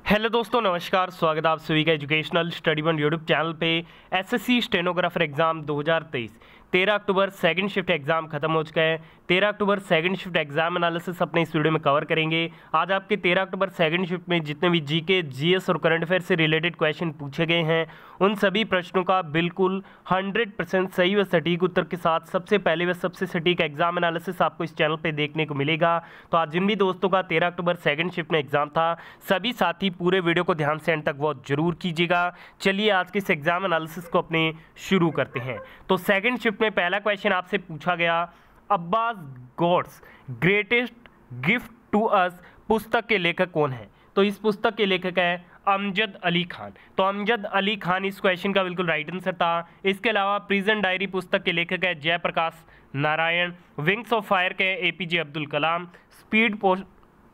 Hello दोस्तों, नमस्कार। स्वागत है आप सभी का educational study one YouTube channel पे। SSC stenographer exam 2023 13 October second shift exam खत्म हो चुका है। 13 October second shift exam analysis अपने इस वीडियो में कवर करेंगे। आज आपके 13 अक्टूबर सेकंड शिफ्ट में जितने भी जीके, जीएस और करंट अफेयर से रिलेटेड क्वेश्चन पूछे गए हैं, उन सभी प्रश्नों का बिल्कुल 100% सही व सटीक उत्तर के साथ सबसे पहले व सबसे सटीक एग्जाम एनालिसिस आपको इस चैनल पर देखने को मिलेगा। तो आज जिन भी दोस्तों का 13 अक्टूबर सेकंड शिफ्ट में एग्जाम था, सभी साथी पूरे वीडियो को ध्यान से एंड तक वॉच जरूर कीजिएगा। चलिए आज के इस एग्जाम एनालिसिस को अपने शुरू करते हैं। तो सेकंड शिफ्ट में पहला क्वेश्चन आपसे पूछा गया, Abbas God's greatest gift to us पुस्तक के लेखक कौन है? तो इस पुस्तक के लेखक है अमजद अली खान। तो अमजद अली खान इस क्वेश्चन का बिल्कुल राइट आंसर था। इसके अलावा प्रिजन डायरी पुस्तक के लेखक है Jayaprakash Narayan. Wings of Fire के APJ Abdul Kalam. Speed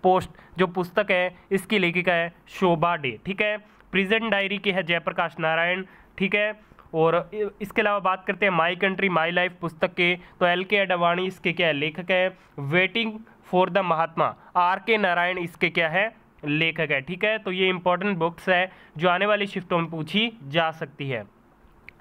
Post जो पुस्तक है इसकी लेखिका है शोभा डे। ठीक है, प्रिजन डायरी के है जयप्रकाश नारायण। ठीक है, और इसके अलावा बात करते हैं माई कंट्री माई लाइफ पुस्तक के, तो एल.के. अडवाणी इसके क्या है लेखक है। वेटिंग फॉर द महात्मा आर.के. नारायण इसके क्या है लेखक है। ठीक है, तो ये इंपॉर्टेंट बुक्स है जो आने वाली शिफ्टों में पूछी जा सकती है।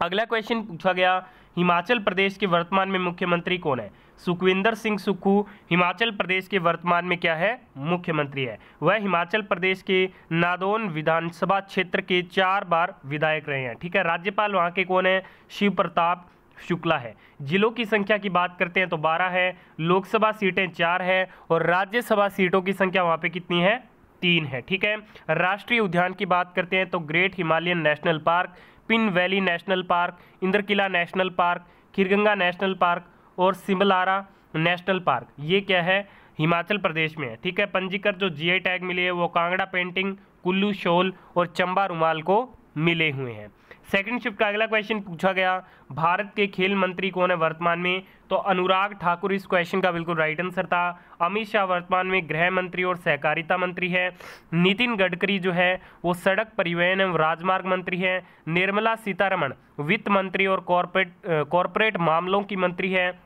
अगला क्वेश्चन पूछा गया, हिमाचल प्रदेश के वर्तमान में मुख्यमंत्री कौन है? सुखविंदर सिंह सुक्खू हिमाचल प्रदेश के वर्तमान में क्या है मुख्यमंत्री है। वह हिमाचल प्रदेश के नादौन विधानसभा क्षेत्र के 4 बार विधायक रहे हैं। ठीक है, राज्यपाल वहाँ के कौन है? शिव प्रताप शुक्ला है। जिलों की संख्या की बात करते हैं तो 12 है। लोकसभा सीटें 4 है और राज्यसभा सीटों की संख्या वहाँ पे कितनी है? 3 है। ठीक है, राष्ट्रीय उद्यान की बात करते हैं तो great Himalayan national park, pin valley national park, Indrakila national park, Kheerganga national park और सिमलारा नेशनल पार्क, ये क्या है हिमाचल प्रदेश में है। ठीक है, पंजीकृत जो जीआई टैग मिले हैं वो कांगड़ा पेंटिंग, कुल्लू शॉल और चंबा रुमाल को मिले हुए हैं। सेकंड शिफ्ट का अगला क्वेश्चन पूछा गया, भारत के खेल मंत्री कौन है वर्तमान में? तो अनुराग ठाकुर इस क्वेश्चन का बिल्कुल राइट आंसर था। अमित शाह वर्तमान में गृह मंत्री और सहकारिता मंत्री है। नितिन गडकरी जो है वो सड़क परिवहन एवं राजमार्ग मंत्री है। निर्मला सीतारमण वित्त मंत्री और कॉरपोरेट मामलों की मंत्री है।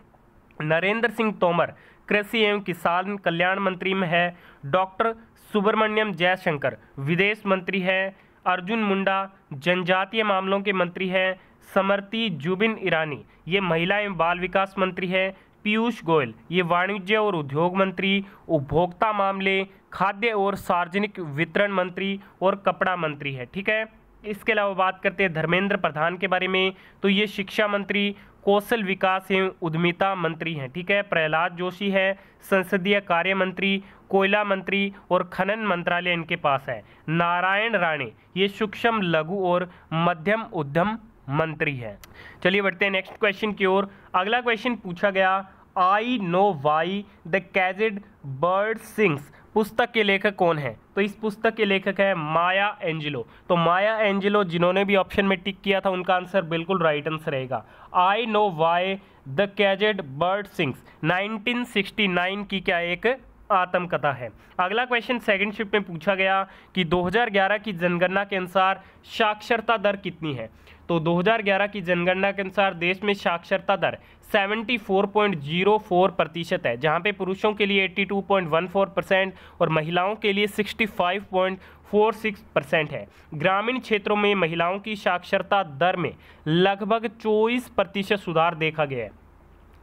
नरेंद्र सिंह तोमर कृषि एवं किसान कल्याण मंत्री में है। डॉक्टर सुब्रमण्यम जयशंकर विदेश मंत्री है। अर्जुन मुंडा जनजातीय मामलों के मंत्री है। स्मृति जुबिन ईरानी ये महिला एवं बाल विकास मंत्री है। पीयूष गोयल ये वाणिज्य और उद्योग मंत्री, उपभोक्ता मामले, खाद्य और सार्वजनिक वितरण मंत्री और कपड़ा मंत्री है। ठीक है, इसके अलावा बात करते हैं धर्मेंद्र प्रधान के बारे में, तो ये शिक्षा मंत्री, कौशल विकास एवं उद्यमिता मंत्री हैं। ठीक है, प्रहलाद जोशी है संसदीय कार्य मंत्री, कोयला मंत्री और खनन मंत्रालय इनके पास है। नारायण राणे ये सूक्ष्म लघु और मध्यम उद्यम मंत्री है। चलिए बढ़ते हैं नेक्स्ट क्वेश्चन की ओर। अगला क्वेश्चन पूछा गया, I know why the caged bird sings पुस्तक के लेखक कौन है? तो इस पुस्तक के लेखक है माया एंजेलो। तो माया एंजेलो जिन्होंने भी ऑप्शन में टिक किया था उनका आंसर बिल्कुल राइट आंसर रहेगा। I know why the caged bird sings 1969 की क्या एक आत्मकथा है। अगला क्वेश्चन सेकंड शिफ्ट में पूछा गया कि 2011 की जनगणना के अनुसार साक्षरता दर कितनी है? तो 2011 की जनगणना के अनुसार देश में साक्षरता दर 74.04% है, जहां पे पुरुषों के लिए 82.14% और महिलाओं के लिए 65.46% है। ग्रामीण क्षेत्रों में महिलाओं की साक्षरता दर में लगभग 24% सुधार देखा गया है।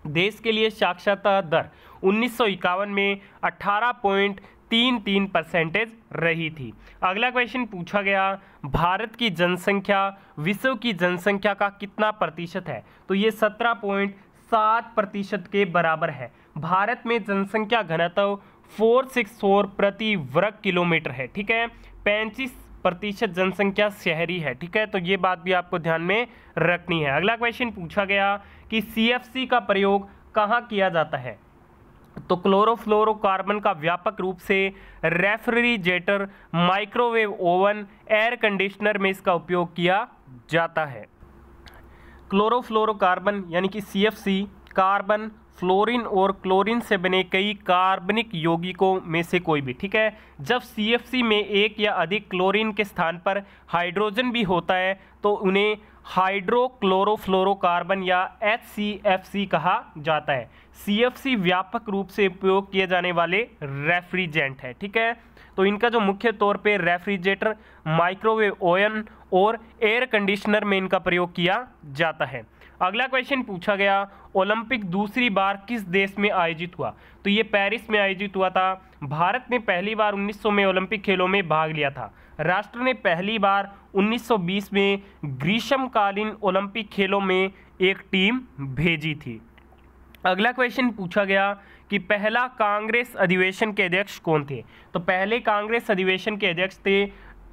देश के लिए साक्षरता दर 1951 में 18.33% रही थी। अगला क्वेश्चन पूछा गया, भारत की जनसंख्या विश्व की जनसंख्या का कितना प्रतिशत है? तो ये 17.7% के बराबर है। भारत में जनसंख्या घनत्व 464 प्रति वर्ग किलोमीटर है। ठीक है, 35% जनसंख्या शहरी है। ठीक है, तो ये बात भी आपको ध्यान में रखनी है। अगला क्वेश्चन पूछा गया कि सीएफसी का प्रयोग कहाँ किया जाता है? तो क्लोरोफ्लोरोकार्बन का व्यापक रूप से refrigerator, microwave oven, air conditioner में इसका उपयोग किया जाता है। क्लोरोफ्लोरोकार्बन यानी कि सीएफसी कार्बन, फ्लोरीन और क्लोरीन से बने कई कार्बनिक यौगिकों में से कोई भी। ठीक है, जब सीएफसी में एक या अधिक क्लोरीन के स्थान पर हाइड्रोजन भी होता है तो उन्हें हाइड्रोक्लोरोफ्लोरोकार्बन या HCFC कहा जाता है। सीएफसी व्यापक रूप से उपयोग किए जाने वाले रेफ्रिजरेंट है। ठीक है, तो इनका जो मुख्य तौर पे रेफ्रिजरेटर, माइक्रोवेव ओवन और एयर कंडीशनर में इनका प्रयोग किया जाता है। अगला क्वेश्चन पूछा गया, ओलंपिक दूसरी बार किस देश में आयोजित हुआ? तो ये पेरिस में आयोजित हुआ था। भारत ने पहली बार 1900 में ओलंपिक खेलों में भाग लिया था। राष्ट्र ने पहली बार 1920 में ग्रीष्मकालीन ओलंपिक खेलों में एक टीम भेजी थी। अगला क्वेश्चन पूछा गया कि पहला कांग्रेस अधिवेशन के अध्यक्ष कौन थे? तो पहले कांग्रेस अधिवेशन के अध्यक्ष थे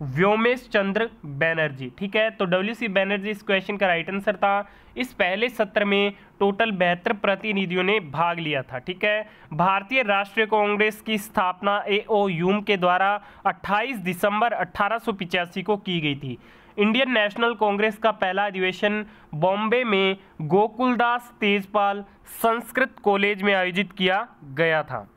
व्योमेश चंद्र बैनर्जी। ठीक है, तो WC बैनर्जी इस क्वेश्चन का राइट आंसर था। इस पहले सत्र में टोटल 72 प्रतिनिधियों ने भाग लिया था। ठीक है, भारतीय राष्ट्रीय कांग्रेस की स्थापना AO के द्वारा 28 दिसंबर 1885 को की गई थी। इंडियन नेशनल कांग्रेस का पहला अधिवेशन बॉम्बे में गोकुलदास तेजपाल संस्कृत कॉलेज में आयोजित किया गया था।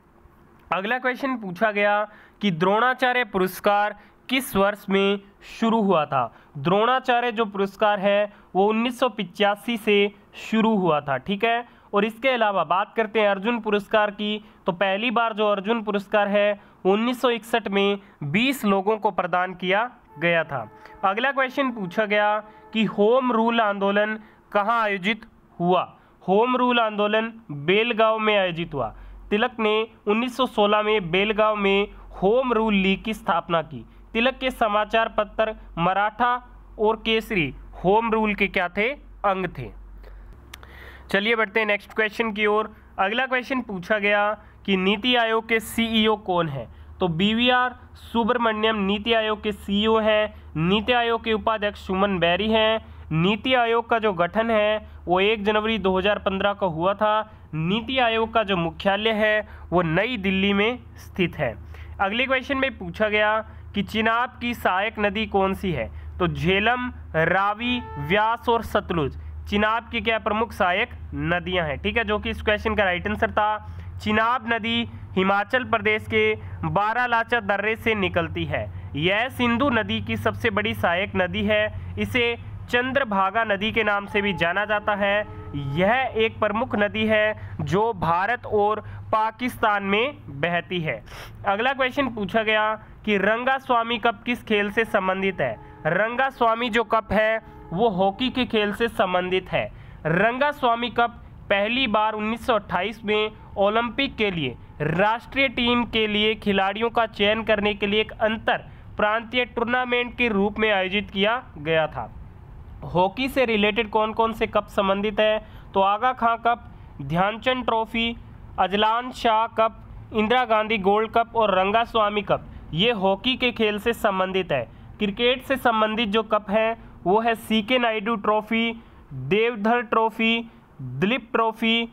अगला क्वेश्चन पूछा गया कि द्रोणाचार्य पुरस्कार किस वर्ष में शुरू हुआ था? द्रोणाचार्य जो पुरस्कार है वो 1985 से शुरू हुआ था। ठीक है, और इसके अलावा बात करते हैं अर्जुन पुरस्कार की, तो पहली बार जो अर्जुन पुरस्कार है 1961 में 20 लोगों को प्रदान किया गया था। अगला क्वेश्चन पूछा गया कि होम रूल आंदोलन कहाँ आयोजित हुआ? होम रूल आंदोलन बेलगांव में आयोजित हुआ। तिलक ने 1916 में बेलगांव में होम रूल लीग की स्थापना की। तिलक के समाचार पत्र मराठा और केसरी होम रूल के क्या थे? अंग थे। चलिए बढ़ते हैं नेक्स्ट क्वेश्चन की ओर। अगला क्वेश्चन पूछा गया कि नीति आयोग के CEO कौन है? तो BVR सुब्रमण्यम नीति आयोग के CEO हैं। नीति आयोग के उपाध्यक्ष सुमन बैरी हैं। नीति आयोग का जो गठन है वो 1 जनवरी 2015 को हुआ था। नीति आयोग का जो मुख्यालय है वो नई दिल्ली में स्थित है। अगले क्वेश्चन में पूछा गया कि चिनाब की सहायक नदी कौन सी है? तो झेलम, रावी, व्यास और सतलुज चिनाब की क्या प्रमुख सहायक नदियां हैं। ठीक है, जो कि इस क्वेश्चन का राइट आंसर था। चिनाब नदी हिमाचल प्रदेश के बारालाचा दर्रे से निकलती है। यह सिंधु नदी की सबसे बड़ी सहायक नदी है। इसे चंद्रभागा नदी के नाम से भी जाना जाता है। यह एक प्रमुख नदी है जो भारत और पाकिस्तान में बहती है। अगला क्वेश्चन पूछा गया कि रंगास्वामी कप किस खेल से संबंधित है? रंगास्वामी जो कप है वो हॉकी के खेल से संबंधित है। रंगास्वामी कप पहली बार 1928 में ओलंपिक के लिए राष्ट्रीय टीम के लिए खिलाड़ियों का चयन करने के लिए एक अंतर प्रांतीय टूर्नामेंट के रूप में आयोजित किया गया था। हॉकी से रिलेटेड कौन कौन से कप संबंधित है? तो Aga Khan cup, Dhyan Chand trophy, Azlan Shah cup, Indira Gandhi gold cup और रंगास्वामी कप ये हॉकी के खेल से संबंधित है। क्रिकेट से संबंधित जो कप है वो है CK Naidu trophy, Deodhar trophy, Duleep trophy,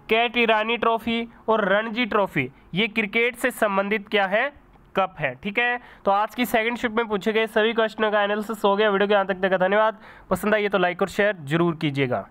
कैट ईरानी ट्रॉफी और रणजी ट्रॉफी। ये क्रिकेट से संबंधित क्या है? कप है। ठीक है, तो आज की सेकंड शिफ्ट में पूछे गए सभी क्वेश्चनों का एनालिसिस हो गया। वीडियो के अंत तक देखा, धन्यवाद। पसंद आई तो लाइक और शेयर जरूर कीजिएगा।